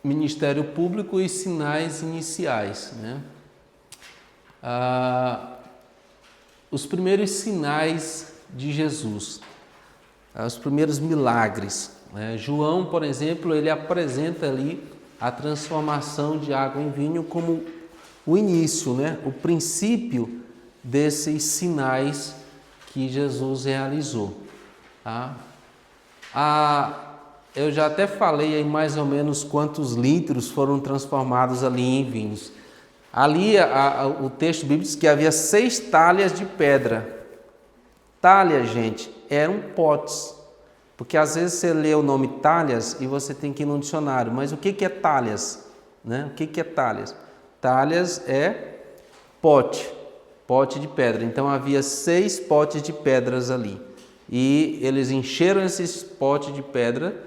ministério público e sinais iniciais, né? Os primeiros sinais de Jesus, os primeiros milagres, né? João, por exemplo, ele apresenta ali a transformação de água em vinho como o início, né? O princípio desses sinais que Jesus realizou, tá? Eu já até falei aí mais ou menos quantos litros foram transformados ali em vinhos. Ali o texto bíblico diz que havia 6 talhas de pedra. Talhas, gente, eram potes. Porque às vezes você lê o nome talhas e você tem que ir no dicionário. Mas o que é talhas? Né? O que é talhas? Talhas é pote de pedra. Então havia 6 potes de pedras ali. E eles encheram esses potes de pedra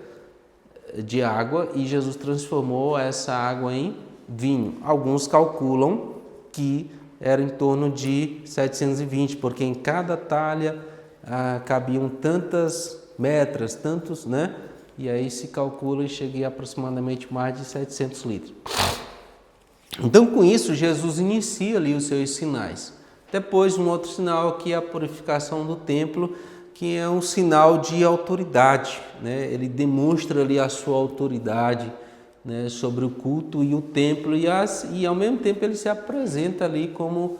de água e Jesus transformou essa água em vinho. Alguns calculam que era em torno de 720, porque em cada talha cabiam tantas metras, tantos, né? E aí se calcula e chega a aproximadamente mais de 700 litros. Então, com isso, Jesus inicia ali os seus sinais. Depois, um outro sinal que é a purificação do templo, que é um sinal de autoridade, né? Ele demonstra ali a sua autoridade, né, sobre o culto e o templo, e ao mesmo tempo ele se apresenta ali como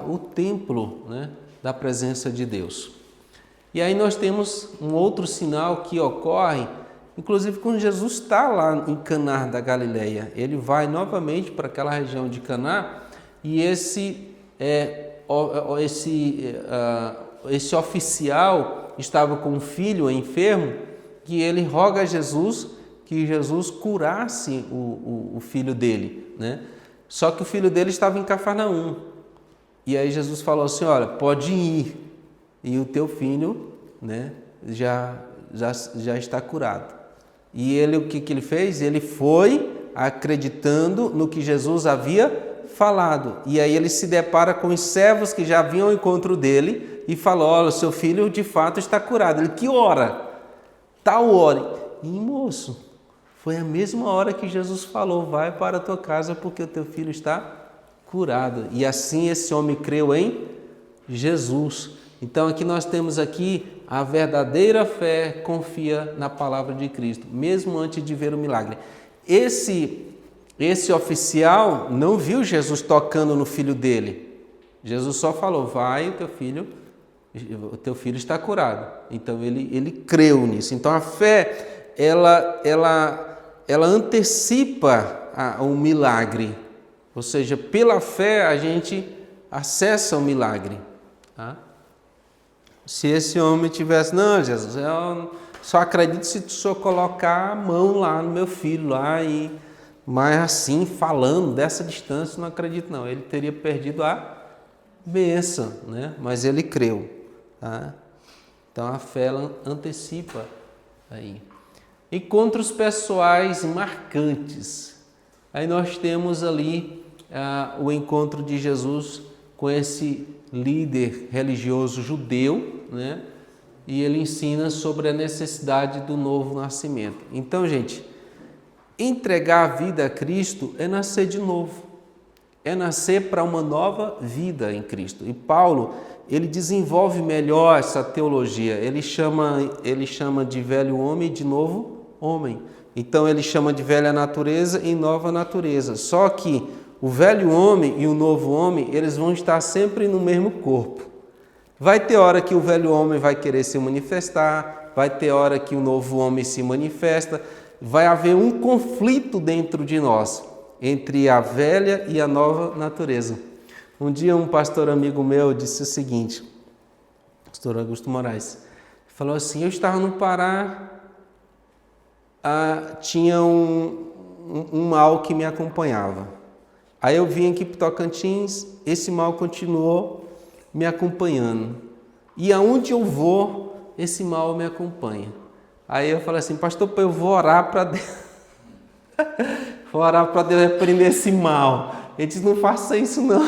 o templo, né, da presença de Deus. E aí nós temos um outro sinal que ocorre, inclusive quando Jesus está lá em Caná da Galileia. Ele vai novamente para aquela região de Caná e esse oficial estava com um filho enfermo, que ele roga a Jesus que Jesus curasse o filho dele, né? Só que o filho dele estava em Cafarnaum. E aí Jesus falou assim, olha, pode ir, e o teu filho, né, já está curado. E ele, o que ele fez? Ele foi acreditando no que Jesus havia falado. E aí ele se depara com os servos que já vinham ao encontro dele e falou, olha, seu filho de fato está curado. Ele, que hora? Tal hora. E moço, foi a mesma hora que Jesus falou, vai para a tua casa porque o teu filho está curado. E assim esse homem creu em Jesus. Então aqui nós temos aqui a verdadeira fé confia na palavra de Cristo, mesmo antes de ver o milagre. Esse oficial não viu Jesus tocando no filho dele. Jesus só falou, vai, o teu filho está curado. Então ele creu nisso. Então a fé, ela antecipa o milagre. Ou seja, pela fé a gente acessa o milagre. Tá? Se esse homem tivesse, não, Jesus, eu só acredito se o senhor colocar a mão lá no meu filho, mas assim, falando dessa distância, não acredito não. Ele teria perdido a bênção, né? Mas ele creu. Tá? Então a fé ela antecipa aí. Encontros pessoais marcantes. Aí nós temos ali o encontro de Jesus com esse líder religioso judeu, né? E ele ensina sobre a necessidade do novo nascimento. Então, gente, entregar a vida a Cristo é nascer de novo, é nascer para uma nova vida em Cristo. E Paulo, ele desenvolve melhor essa teologia, ele chama de velho homem e de novo homem. Então ele chama de velha natureza e nova natureza. Só que o velho homem e o novo homem, eles vão estar sempre no mesmo corpo. Vai ter hora que o velho homem vai querer se manifestar, vai ter hora que o novo homem se manifesta, vai haver um conflito dentro de nós, entre a velha e a nova natureza. Um dia um pastor amigo meu disse o seguinte, pastor Augusto Moraes, falou assim, eu estava no Pará, tinha um mal que me acompanhava. Aí eu vim aqui para o Tocantins, esse mal continuou me acompanhando. E aonde eu vou, esse mal me acompanha. Aí eu falei assim, pastor, eu vou orar para Deus. Vou orar para Deus repreender esse mal. Ele disse, não faça isso não.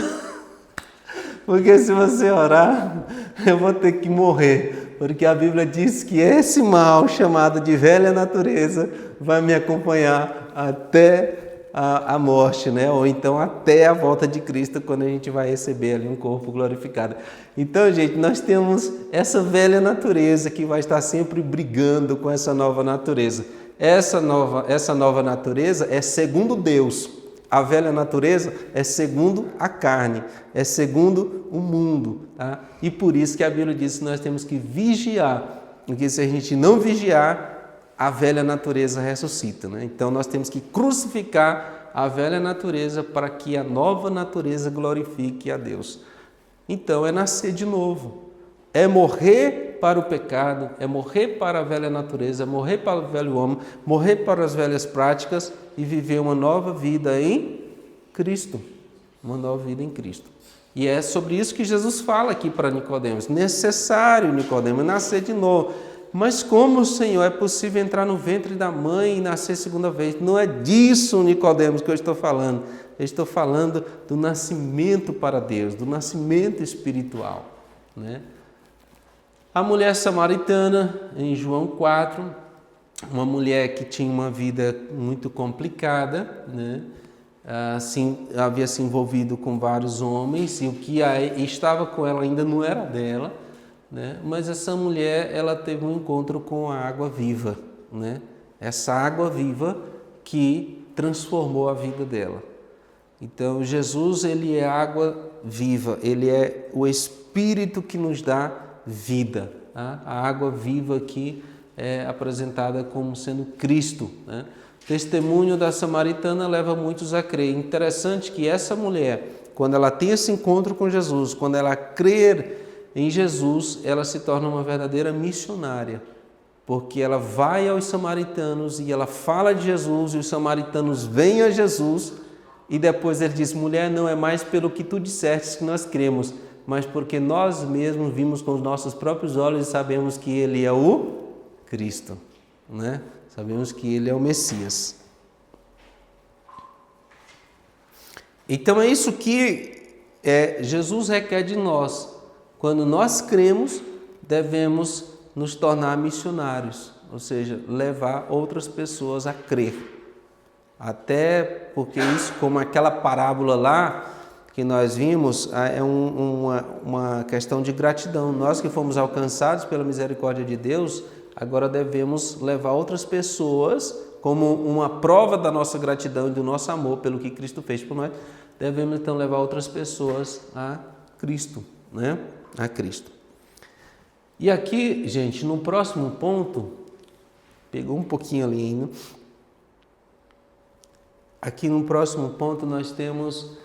Porque se você orar, eu vou ter que morrer. Porque a Bíblia diz que esse mal chamado de velha natureza vai me acompanhar até a morte, né? Ou então até a volta de Cristo, quando a gente vai receber ali um corpo glorificado. Então, gente, nós temos essa velha natureza que vai estar sempre brigando com essa nova natureza. Essa nova natureza é segundo Deus. A velha natureza é segundo a carne, é segundo o mundo, tá? E por isso que a Bíblia diz que nós temos que vigiar, porque se a gente não vigiar, a velha natureza ressuscita, né? Então nós temos que crucificar a velha natureza para que a nova natureza glorifique a Deus. Então é nascer de novo, é morrer para o pecado, é morrer para a velha natureza, é morrer para o velho homem, morrer para as velhas práticas e viver uma nova vida em Cristo, uma nova vida em Cristo. E é sobre isso que Jesus fala aqui para Nicodemos, necessário, Nicodemos, nascer de novo. Mas como, Senhor, é possível entrar no ventre da mãe e nascer segunda vez? Não é disso, Nicodemos, que eu estou falando. Eu estou falando do nascimento para Deus, do nascimento espiritual, né? A mulher samaritana, em João 4, uma mulher que tinha uma vida muito complicada, né? Assim, havia se envolvido com vários homens e o que estava com ela ainda não era dela, né? Mas essa mulher, ela teve um encontro com a água viva, né? Essa água viva que transformou a vida dela. Então, Jesus, ele é água viva, ele é o Espírito que nos dá vida, tá? A água viva aqui é apresentada como sendo Cristo, né? O testemunho da samaritana leva muitos a crer. Interessante que essa mulher, quando ela tem esse encontro com Jesus, quando ela crer em Jesus, ela se torna uma verdadeira missionária, porque ela vai aos samaritanos e ela fala de Jesus, e os samaritanos vêm a Jesus, e depois ele diz: mulher, não é mais pelo que tu disseste que nós cremos, mas porque nós mesmos vimos com os nossos próprios olhos e sabemos que ele é o Cristo, né? Sabemos que ele é o Messias. Então é isso que Jesus requer de nós. Quando nós cremos, devemos nos tornar missionários, ou seja, levar outras pessoas a crer. Até porque isso, como aquela parábola lá que nós vimos, é uma questão de gratidão. Nós que fomos alcançados pela misericórdia de Deus, agora devemos levar outras pessoas, como uma prova da nossa gratidão e do nosso amor pelo que Cristo fez por nós, devemos então levar outras pessoas a Cristo, né? A Cristo. E aqui, gente, no próximo ponto, pegou um pouquinho ali ainda. Aqui no próximo ponto nós temos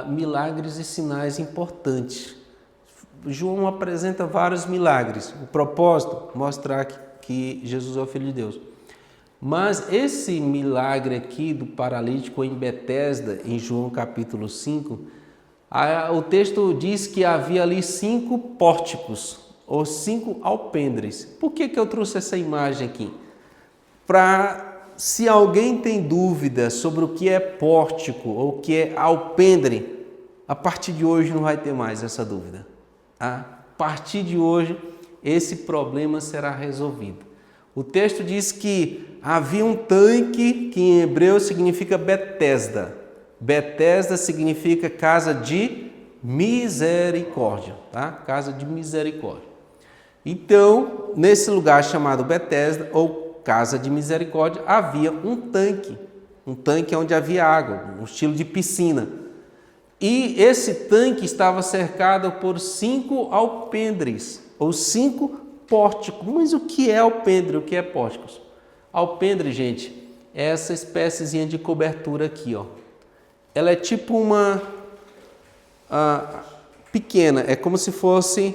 milagres e sinais importantes. João apresenta vários milagres. O propósito, mostrar que Jesus é o Filho de Deus. Mas esse milagre aqui do paralítico em Betesda, em João capítulo 5, o texto diz que havia ali 5 pórticos, ou 5 alpendres. Por que eu trouxe essa imagem aqui? Se alguém tem dúvida sobre o que é pórtico ou o que é alpendre, a partir de hoje não vai ter mais essa dúvida. A partir de hoje, esse problema será resolvido. O texto diz que havia um tanque que em hebreu significa Betesda. Betesda significa casa de misericórdia, tá? Casa de misericórdia. Então, nesse lugar chamado Betesda, ou casa de misericórdia, havia um tanque onde havia água, um estilo de piscina. E esse tanque estava cercado por 5 alpendres, ou 5 pórticos. Mas o que é alpendre? O que é pórticos? Alpendre, gente, é essa espéciezinha de cobertura aqui, ó. Ela é tipo uma pequena, é como se fosse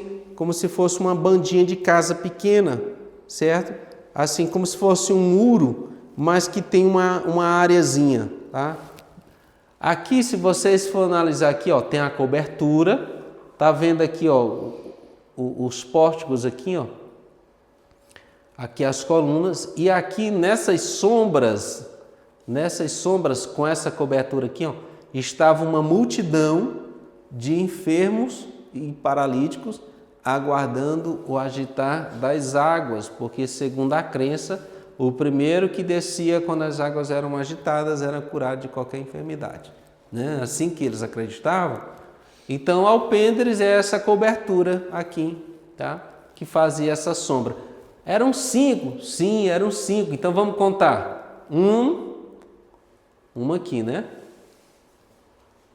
uma bandinha de casa pequena, certo? Assim, como se fosse um muro, mas que tem uma areazinha, tá? Aqui, se vocês for analisar aqui, ó, tem a cobertura, tá vendo aqui, ó, os pórticos aqui, ó, aqui as colunas, e aqui nessas sombras com essa cobertura aqui, ó, estava uma multidão de enfermos e paralíticos aguardando o agitar das águas, porque segundo a crença, o primeiro que descia quando as águas eram agitadas era curado de qualquer enfermidade, né? Assim que eles acreditavam. Então, alpendres é essa cobertura aqui, tá? Que fazia essa sombra. Eram 5? Sim, eram 5. Então, vamos contar. Uma aqui, né?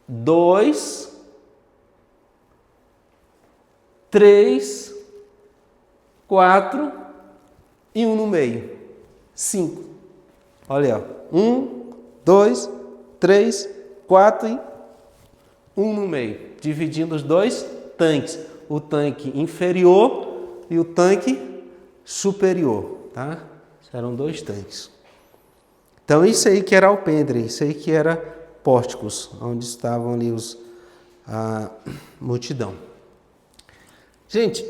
2, 3, 4 e 1 no meio. 5. Olha, 1, 2, 3, 4 e 1 no meio, dividindo os dois tanques, o tanque inferior e o tanque superior, tá? Eram 2 tanques. Então isso aí que era alpendre, isso aí que era pórticos, onde estavam ali a multidão. Gente,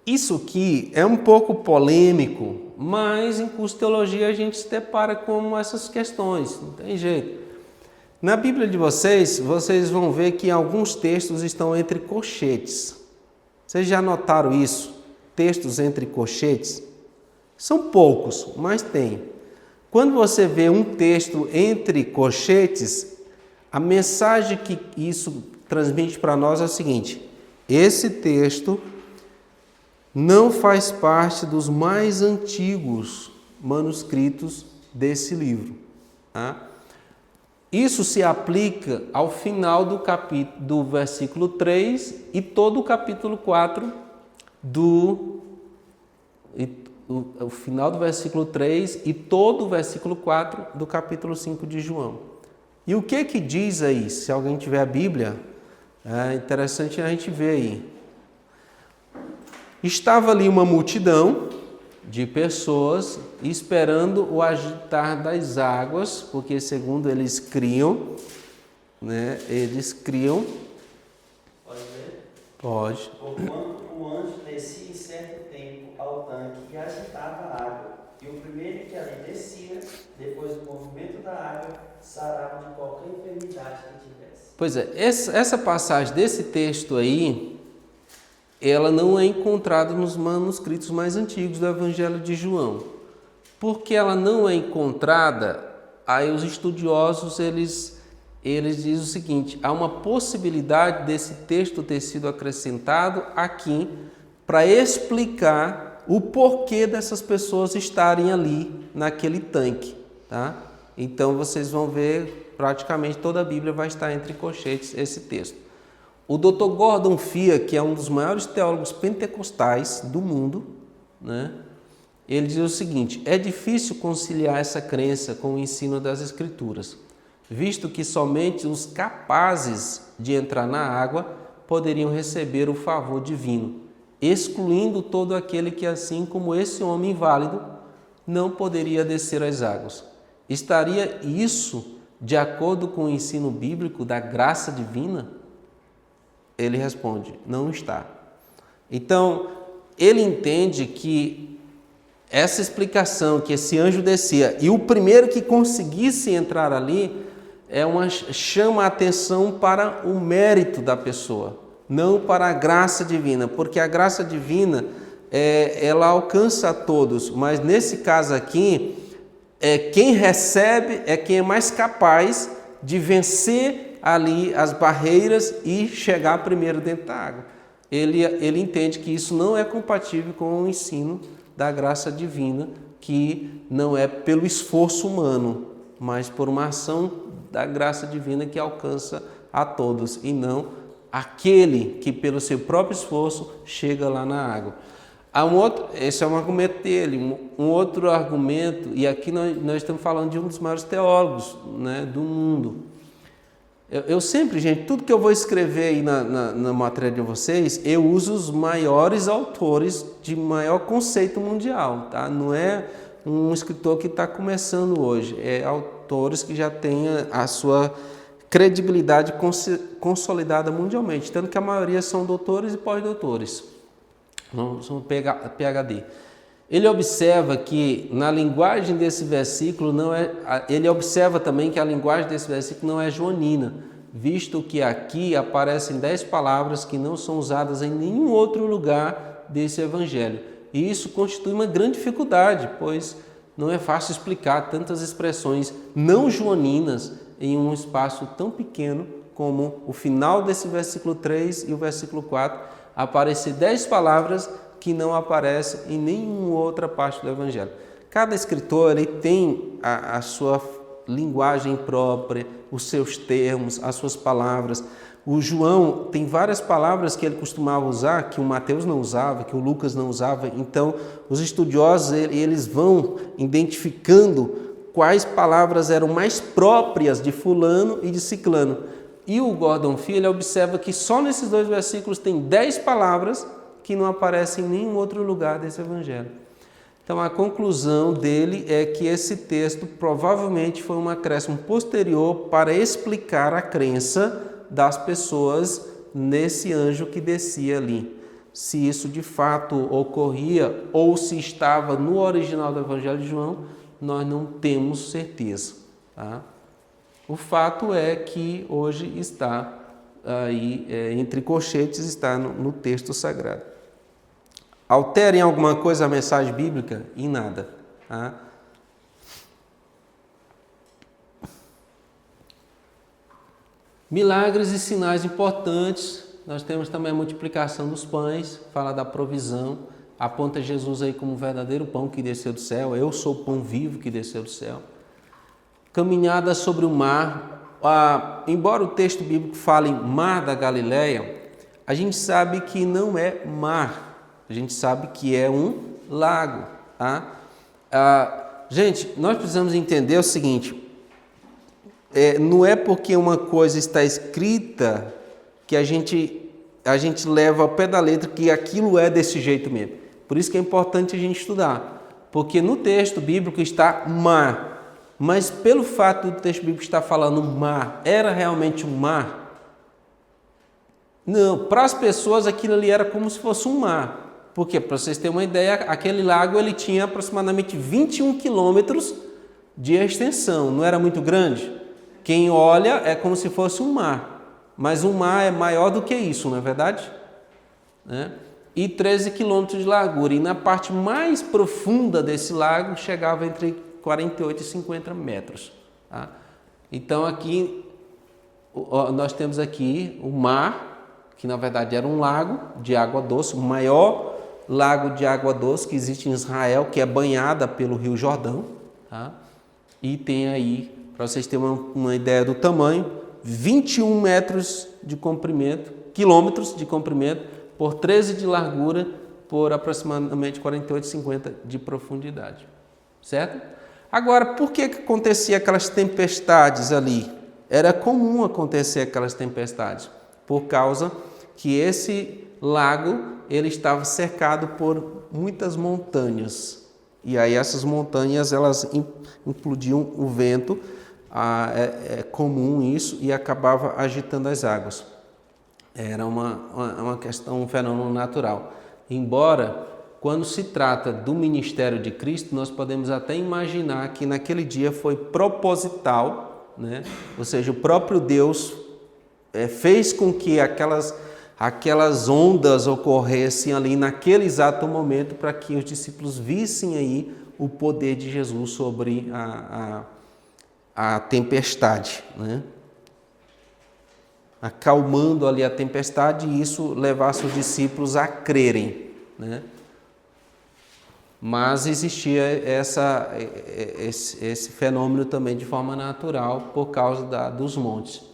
isso aqui é um pouco polêmico, mas em curso de teologia a gente se depara com essas questões, não tem jeito. Na Bíblia de vocês vão ver que alguns textos estão entre colchetes. Vocês já notaram isso? Textos entre colchetes? São poucos, mas tem. Quando você vê um texto entre colchetes, a mensagem que isso transmite para nós é o seguinte: esse texto não faz parte dos mais antigos manuscritos desse livro, tá? Isso se aplica ao final do versículo 3 e todo o capítulo 4 o final do versículo 3 e todo o versículo 4 do capítulo 5 de João. E o que diz aí? Se alguém tiver a Bíblia, é interessante a gente ver aí. Estava ali uma multidão de pessoas esperando o agitar das águas, porque segundo eles criam, né? Eles criam. Pode ver? Pode. Porquanto o anjo descia em certo tempo ao tanque e agitava a água, e o primeiro que ali descia, depois do movimento da água, sarava de qualquer enfermidade que tivesse. Pois é, essa passagem desse texto aí, ela não é encontrada nos manuscritos mais antigos do Evangelho de João. Porque ela não é encontrada, aí os estudiosos eles dizem o seguinte: há uma possibilidade desse texto ter sido acrescentado aqui para explicar o porquê dessas pessoas estarem ali naquele tanque, tá? Então vocês vão ver, praticamente toda a Bíblia vai estar entre colchetes esse texto. O Dr. Gordon Fee, que é um dos maiores teólogos pentecostais do mundo, né? Ele diz o seguinte: é difícil conciliar essa crença com o ensino das Escrituras, visto que somente os capazes de entrar na água poderiam receber o favor divino, excluindo todo aquele que, assim como esse homem inválido, não poderia descer às águas. Estaria isso de acordo com o ensino bíblico da graça divina? Ele responde: não está. Então, ele entende que essa explicação, que esse anjo descia e o primeiro que conseguisse entrar ali, chama a atenção para o mérito da pessoa, não para a graça divina, porque a graça divina ela alcança a todos, mas nesse caso aqui, quem recebe é quem é mais capaz de vencer ali as barreiras e chegar primeiro dentro da água. Ele entende que isso não é compatível com o ensino da graça divina, que não é pelo esforço humano, mas por uma ação da graça divina que alcança a todos, e não aquele que pelo seu próprio esforço chega lá na água. Esse é um argumento dele. Um outro argumento, e aqui nós estamos falando de um dos maiores teólogos, né, do mundo. Eu sempre, gente, tudo que eu vou escrever aí na matéria de vocês, eu uso os maiores autores de maior conceito mundial, tá? Não é um escritor que está começando hoje, é autores que já têm a sua credibilidade consolidada mundialmente, tanto que a maioria são doutores e pós-doutores, não são PhD. Ele observa que na linguagem desse versículo ele observa também que a linguagem desse versículo não é joanina, visto que aqui aparecem 10 palavras que não são usadas em nenhum outro lugar desse evangelho. E isso constitui uma grande dificuldade, pois não é fácil explicar tantas expressões não joaninas em um espaço tão pequeno como o final desse versículo 3 e o versículo 4, aparecer 10 palavras que não aparecem em nenhuma outra parte do evangelho. Cada escritor ele tem a sua linguagem própria, os seus termos, as suas palavras. O João tem várias palavras que ele costumava usar, que o Mateus não usava, que o Lucas não usava. Então, os estudiosos eles vão identificando quais palavras eram mais próprias de fulano e de ciclano. E o Gordon Fee, ele observa que só nesses 2 versículos tem 10 palavras que não aparecem em nenhum outro lugar desse evangelho. Então, a conclusão dele é que esse texto provavelmente foi um acréscimo posterior para explicar a crença das pessoas nesse anjo que descia ali. Se isso de fato ocorria ou se estava no original do Evangelho de João, nós não temos certeza. Tá? O fato é que hoje está aí, entre colchetes, está no texto sagrado. Altera em alguma coisa a mensagem bíblica? Em nada. Tá? Milagres e sinais importantes. Nós temos também a multiplicação dos pães, fala da provisão, aponta Jesus aí como o verdadeiro pão que desceu do céu. Eu sou o pão vivo que desceu do céu. Caminhada sobre o mar. Embora o texto bíblico fale em mar da Galileia, a gente sabe que não é mar. A gente sabe que é um lago. Tá? Gente, nós precisamos entender o seguinte. Não é porque uma coisa está escrita que a gente leva ao pé da letra que aquilo é desse jeito mesmo. Por isso que é importante a gente estudar. Porque no texto bíblico está mar. Mas pelo fato do texto bíblico estar falando mar, era realmente um mar? Não, para as pessoas aquilo ali era como se fosse um mar. Por quê? Para vocês terem uma ideia, aquele lago ele tinha aproximadamente 21 quilômetros de extensão. Não era muito grande? Quem olha é como se fosse um mar, mas um mar é maior do que isso, não é verdade? E 13 quilômetros de largura, e na parte mais profunda desse lago chegava entre 48 e 50 metros. Tá? Então aqui, nós temos aqui o mar, que na verdade era um lago de água doce, o maior lago de água doce que existe em Israel, que é banhada pelo Rio Jordão. Tá? E tem aí, para vocês terem uma ideia do tamanho, 21 metros de comprimento, quilômetros de comprimento, por 13 de largura, por aproximadamente 48, 50 de profundidade. Certo? Agora, por que acontecia aquelas tempestades ali? Era comum acontecer aquelas tempestades, por causa que esse lago ele estava cercado por muitas montanhas. E aí essas montanhas elas implodiam o vento, é comum isso, e acabava agitando as águas. Era uma questão, um fenômeno natural. Embora, quando se trata do ministério de Cristo, nós podemos até imaginar que naquele dia foi proposital, né? Ou seja, o próprio Deus fez com que aquelas ondas ocorressem ali naquele exato momento para que os discípulos vissem aí o poder de Jesus sobre a tempestade, né? Acalmando ali a tempestade, e isso levasse os discípulos a crerem, né? Mas existia esse fenômeno também de forma natural por causa dos montes.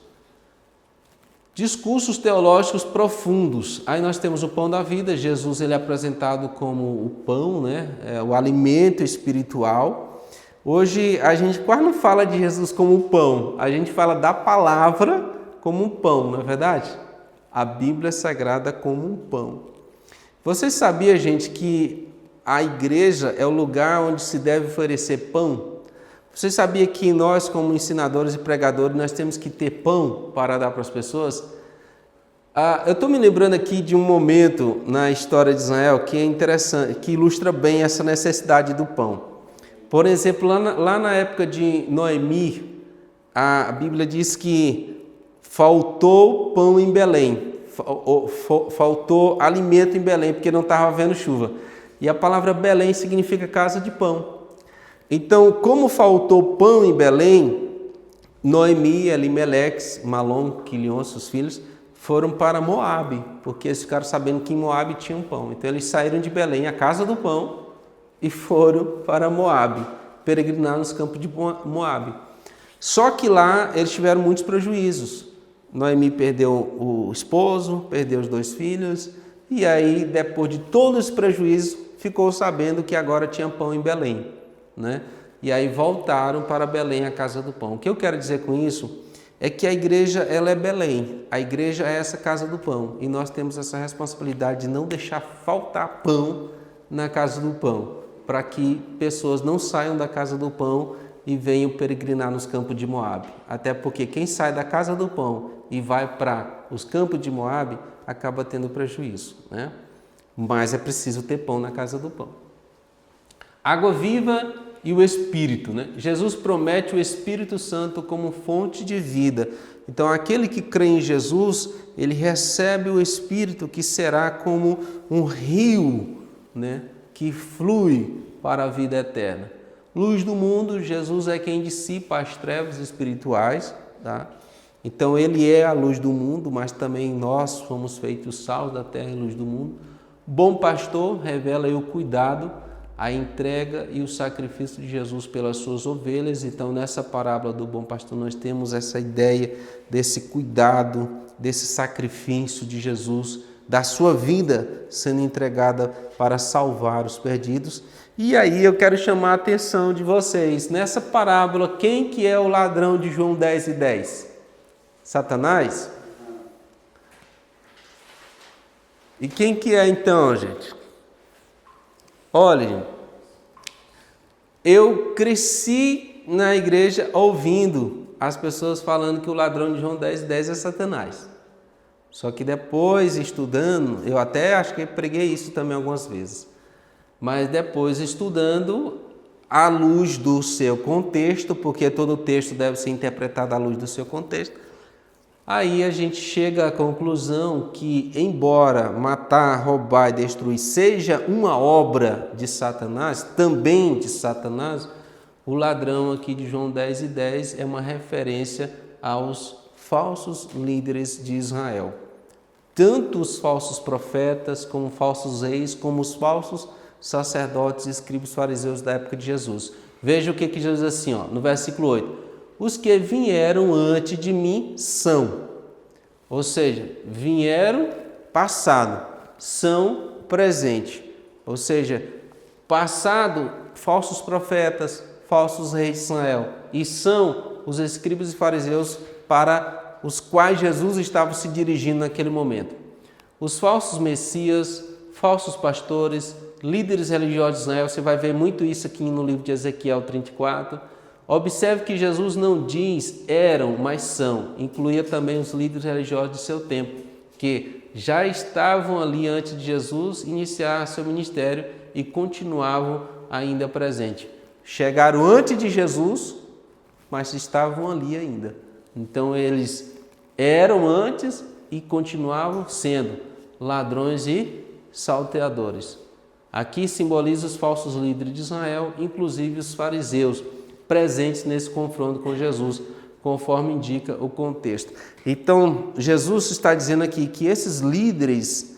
Discursos teológicos profundos. Aí nós temos o pão da vida. Jesus ele é apresentado como o pão, né? O alimento espiritual. Hoje a gente quase não fala de Jesus como o pão, a gente fala da palavra como um pão, não é verdade? A Bíblia é sagrada como um pão. Vocês sabiam, gente, que a igreja é o lugar onde se deve oferecer pão? Você sabia que nós, como ensinadores e pregadores, nós temos que ter pão para dar para as pessoas? Eu estou me lembrando aqui de um momento na história de Israel que é interessante, que ilustra bem essa necessidade do pão. Por exemplo, lá na época de Noemi, a Bíblia diz que faltou pão em Belém, faltou alimento em Belém, porque não estava havendo chuva. E a palavra Belém significa casa de pão. Então, como faltou pão em Belém, Noemi, Elimeleque, Malom, Quilion, seus filhos, foram para Moabe, porque eles ficaram sabendo que em Moabe tinha um pão. Então, eles saíram de Belém, a casa do pão, e foram para Moabe, peregrinar nos campos de Moabe. Só que lá eles tiveram muitos prejuízos. Noemi perdeu o esposo, perdeu os 2 filhos, e aí, depois de todos os prejuízos, ficou sabendo que agora tinha pão em Belém, né? E aí voltaram para Belém, a casa do pão. O que eu quero dizer com isso é que a igreja, ela é Belém. A igreja é essa casa do pão. E nós temos essa responsabilidade de não deixar faltar pão na casa do pão, para que pessoas não saiam da casa do pão e venham peregrinar nos campos de Moabe. Até porque quem sai da casa do pão e vai para os campos de Moabe acaba tendo prejuízo, né? Mas é preciso ter pão na casa do pão. Água viva e o Espírito, né? Jesus promete o Espírito Santo como fonte de vida. Então, aquele que crê em Jesus, ele recebe o Espírito, que será como um rio, né, que flui para a vida eterna. Luz do mundo, Jesus é quem dissipa as trevas espirituais, tá? Então, ele é a luz do mundo, mas também nós fomos feitos sal da terra e luz do mundo. Bom pastor revela aí o cuidado, a entrega e o sacrifício de Jesus pelas suas ovelhas. Então, nessa parábola do bom pastor, nós temos essa ideia desse cuidado, desse sacrifício de Jesus, da sua vida sendo entregada para salvar os perdidos. E aí eu quero chamar a atenção de vocês. Nessa parábola, quem que é o ladrão de João 10:10? Satanás? E quem que é então, gente? Olha, eu cresci na igreja ouvindo as pessoas falando que o ladrão de João 10:10 é Satanás. Só que depois, estudando, eu até acho que preguei isso também algumas vezes, mas depois estudando à luz do seu contexto, porque todo texto deve ser interpretado à luz do seu contexto, aí a gente chega à conclusão que, embora matar, roubar e destruir seja uma obra de Satanás, também de Satanás, o ladrão aqui de João 10:10 é uma referência aos falsos líderes de Israel. Tanto os falsos profetas, como falsos reis, como os falsos sacerdotes, escribas, fariseus da época de Jesus. Veja o que Jesus diz assim, no versículo 8. Os que vieram antes de mim são, ou seja, vieram passado, são presente, ou seja, passado, falsos profetas, falsos reis de Israel, e são os escribas e fariseus para os quais Jesus estava se dirigindo naquele momento. Os falsos messias, falsos pastores, líderes religiosos de Israel, você vai ver muito isso aqui no livro de Ezequiel 34. Observe que Jesus não diz eram, mas são. Incluía também os líderes religiosos de seu tempo, que já estavam ali antes de Jesus iniciar seu ministério e continuavam ainda presentes. Chegaram antes de Jesus, mas estavam ali ainda. Então eles eram antes e continuavam sendo ladrões e salteadores. Aqui simboliza os falsos líderes de Israel, inclusive os fariseus, presentes nesse confronto com Jesus, conforme indica o contexto. Então, Jesus está dizendo aqui que esses líderes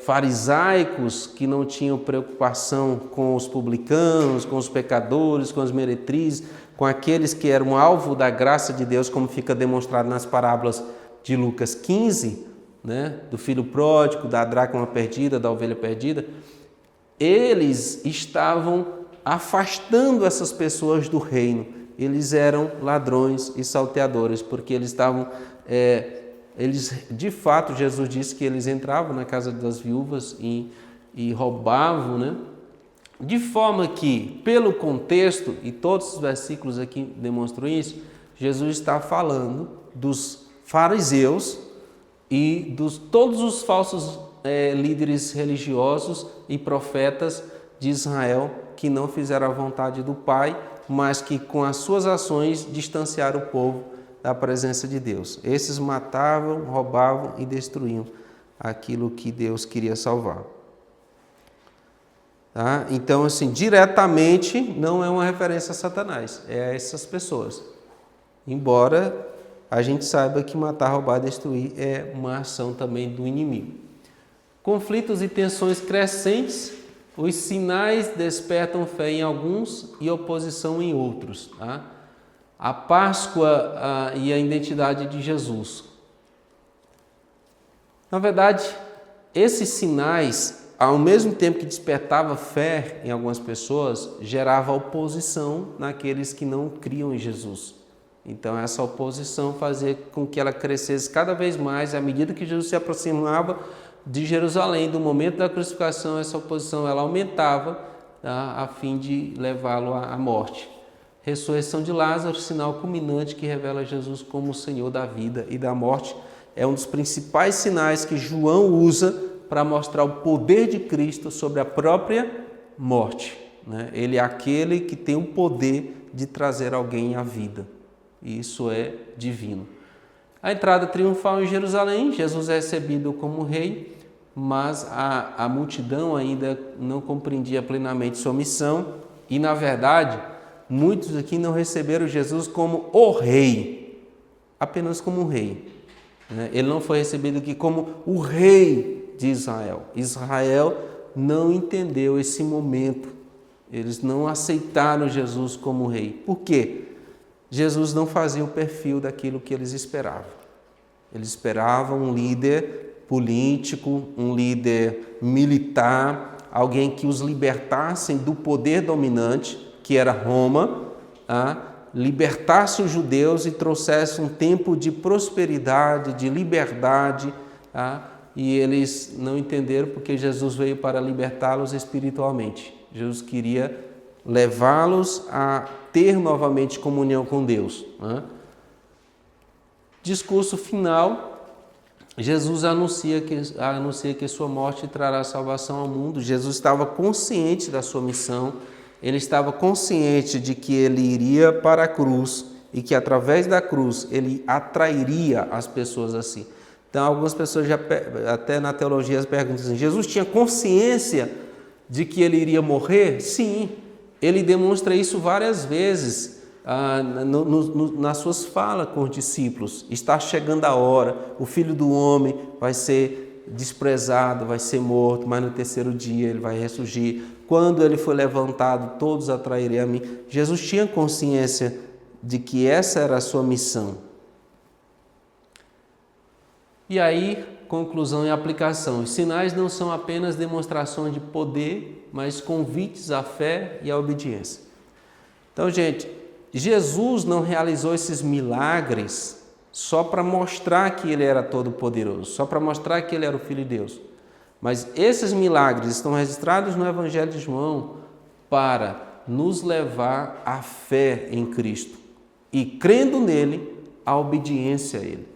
farisaicos, que não tinham preocupação com os publicanos, com os pecadores, com as meretrizes, com aqueles que eram alvo da graça de Deus, como fica demonstrado nas parábolas de Lucas 15, né, do filho pródigo, da dracma perdida, da ovelha perdida, eles estavam afastando essas pessoas do reino. Eles eram ladrões e salteadores, porque eles estavam, de fato, Jesus disse que eles entravam na casa das viúvas e roubavam, né? De forma que, pelo contexto, e todos os versículos aqui demonstram isso, Jesus está falando dos fariseus e todos os falsos líderes religiosos e profetas de Israel que não fizeram a vontade do Pai, mas que com as suas ações distanciaram o povo da presença de Deus. Esses matavam, roubavam e destruíam aquilo que Deus queria salvar. Tá? Então, assim, diretamente não é uma referência a Satanás, é a essas pessoas. Embora a gente saiba que matar, roubar, destruir é uma ação também do inimigo. Conflitos e tensões crescentes, os sinais despertam fé em alguns e oposição em outros. Tá? A Páscoa e a identidade de Jesus. Na verdade, esses sinais, ao mesmo tempo que despertava fé em algumas pessoas, gerava oposição naqueles que não criam em Jesus. Então, essa oposição fazia com que ela crescesse cada vez mais. À medida que Jesus se aproximava de Jerusalém, do momento da crucificação, essa oposição ela aumentava, tá, a fim de levá-lo à morte. Ressurreição de Lázaro, sinal culminante que revela Jesus como o Senhor da vida e da morte. É um dos principais sinais que João usa para mostrar o poder de Cristo sobre a própria morte. Né? Ele é aquele que tem o poder de trazer alguém à vida. E isso é divino. A entrada triunfal em Jerusalém, Jesus é recebido como rei, mas a multidão ainda não compreendia plenamente sua missão e, na verdade, muitos aqui não receberam Jesus como o rei, apenas como um rei. Ele não foi recebido aqui como o rei de Israel. Israel não entendeu esse momento. Eles não aceitaram Jesus como rei. Por quê? Jesus não fazia o perfil daquilo que eles esperavam. Eles esperavam um líder político, um líder militar, alguém que os libertasse do poder dominante, que era Roma, libertasse os judeus e trouxesse um tempo de prosperidade, de liberdade, e eles não entenderam porque Jesus veio para libertá-los espiritualmente. Jesus queria levá-los a ter novamente comunhão com Deus. Discurso final, Jesus anuncia que sua morte trará salvação ao mundo. Jesus estava consciente da sua missão, ele estava consciente de que ele iria para a cruz e que através da cruz ele atrairia as pessoas a si. Então algumas pessoas já até na teologia perguntam assim, Jesus tinha consciência de que ele iria morrer? Sim, ele demonstra isso várias vezes nas suas falas com os discípulos. Está chegando a hora, o Filho do Homem vai ser desprezado, vai ser morto, mas no terceiro dia ele vai ressurgir. Quando ele foi levantado, todos atrairiam a mim. Jesus tinha consciência de que essa era a sua missão. E aí, conclusão e aplicação. Os sinais não são apenas demonstrações de poder, mas convites à fé e à obediência. Então, gente, Jesus não realizou esses milagres só para mostrar que ele era todo-poderoso, só para mostrar que ele era o Filho de Deus. Mas esses milagres estão registrados no Evangelho de João para nos levar à fé em Cristo e, crendo nele, à obediência a ele.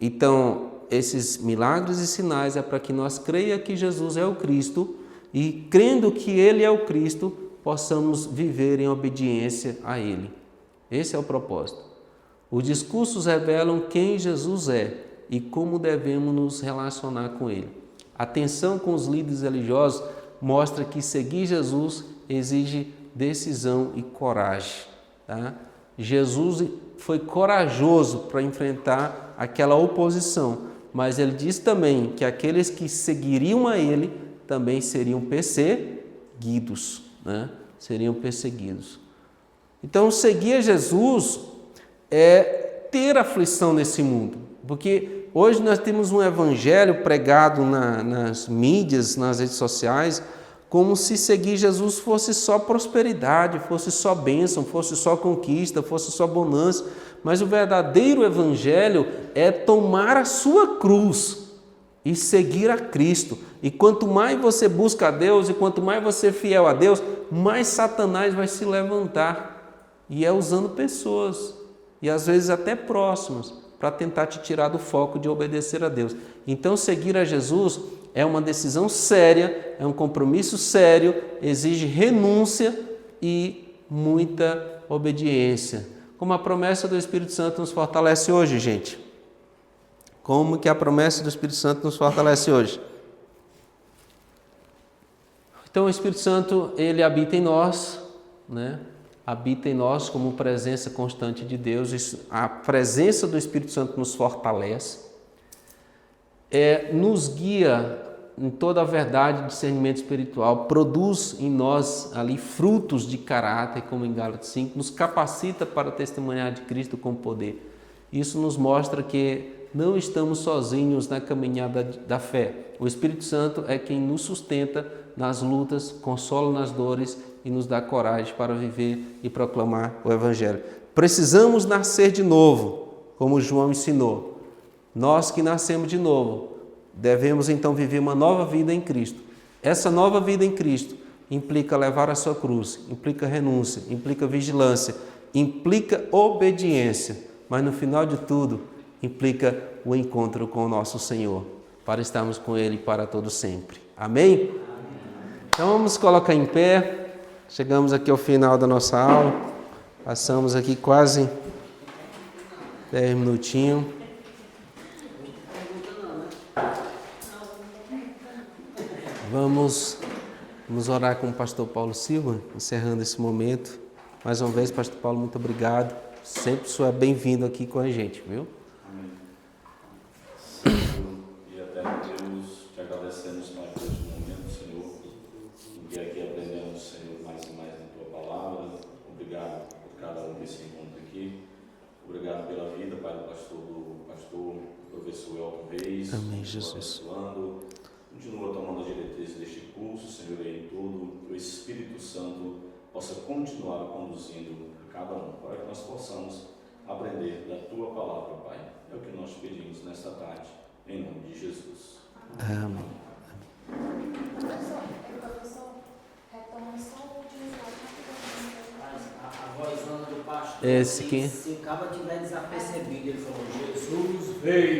Então, esses milagres e sinais é para que nós creia que Jesus é o Cristo e, crendo que ele é o Cristo, possamos viver em obediência a ele. Esse é o propósito. Os discursos revelam quem Jesus é e como devemos nos relacionar com ele. A tensão com os líderes religiosos mostra que seguir Jesus exige decisão e coragem. Tá? Jesus foi corajoso para enfrentar aquela oposição, mas ele diz também que aqueles que seguiriam a ele também seriam perseguidos. Né? Seriam perseguidos. Então, seguir a Jesus é ter aflição nesse mundo, porque hoje nós temos um evangelho pregado nas mídias, nas redes sociais, como se seguir Jesus fosse só prosperidade, fosse só bênção, fosse só conquista, fosse só bonança. Mas o verdadeiro evangelho é tomar a sua cruz e seguir a Cristo. E quanto mais você busca a Deus e quanto mais você é fiel a Deus, mais Satanás vai se levantar. E é usando pessoas, e às vezes até próximas, para tentar te tirar do foco de obedecer a Deus. Então, seguir a Jesus é uma decisão séria, é um compromisso sério, exige renúncia e muita obediência. como a promessa do Espírito Santo nos fortalece hoje, gente. Como que a promessa do Espírito Santo nos fortalece hoje? Então, o Espírito Santo, ele habita em nós, né? Habita em nós como presença constante de Deus. A presença do Espírito Santo nos fortalece, nos guia em toda a verdade, discernimento espiritual, produz em nós ali frutos de caráter, como em Gálatas 5, nos capacita para testemunhar de Cristo com poder. Isso nos mostra que não estamos sozinhos na caminhada da fé. O Espírito Santo é quem nos sustenta nas lutas, consola nas dores e nos dá coragem para viver e proclamar o Evangelho. Precisamos nascer de novo, como João ensinou. Nós que nascemos de novo, devemos então viver uma nova vida em Cristo. Essa nova vida em Cristo implica levar a sua cruz, implica renúncia, implica vigilância, implica obediência, mas no final de tudo, implica o encontro com o nosso Senhor, para estarmos com Ele para todo sempre. Amém? Então vamos colocar em pé. Chegamos aqui ao final da nossa aula. Passamos aqui quase 10 minutinhos. Vamos orar com o pastor Paulo Silva, encerrando esse momento. Mais uma vez, pastor Paulo, muito obrigado. Sempre o senhor é bem-vindo aqui com a gente, viu? Amém. Senhor e eterno Deus, te agradecemos por este momento, Senhor, em que aqui aprendemos, Senhor, mais e mais na tua palavra. Obrigado por cada um desse encontro aqui. Obrigado pela vida, Pai, do pastor professor Elton Reis. Amém, Jesus. Continua tomando a diretriz deste curso, Senhor, e em tudo, que o Espírito Santo possa continuar conduzindo a cada um, para que nós possamos aprender da tua palavra, Pai. É o que nós pedimos nesta tarde, em nome de Jesus. Amém. Professor, retoma só o último slide. A vozona do pastor, Esse aqui. se o cara tiver desapercebido, ele falou, Jesus veio.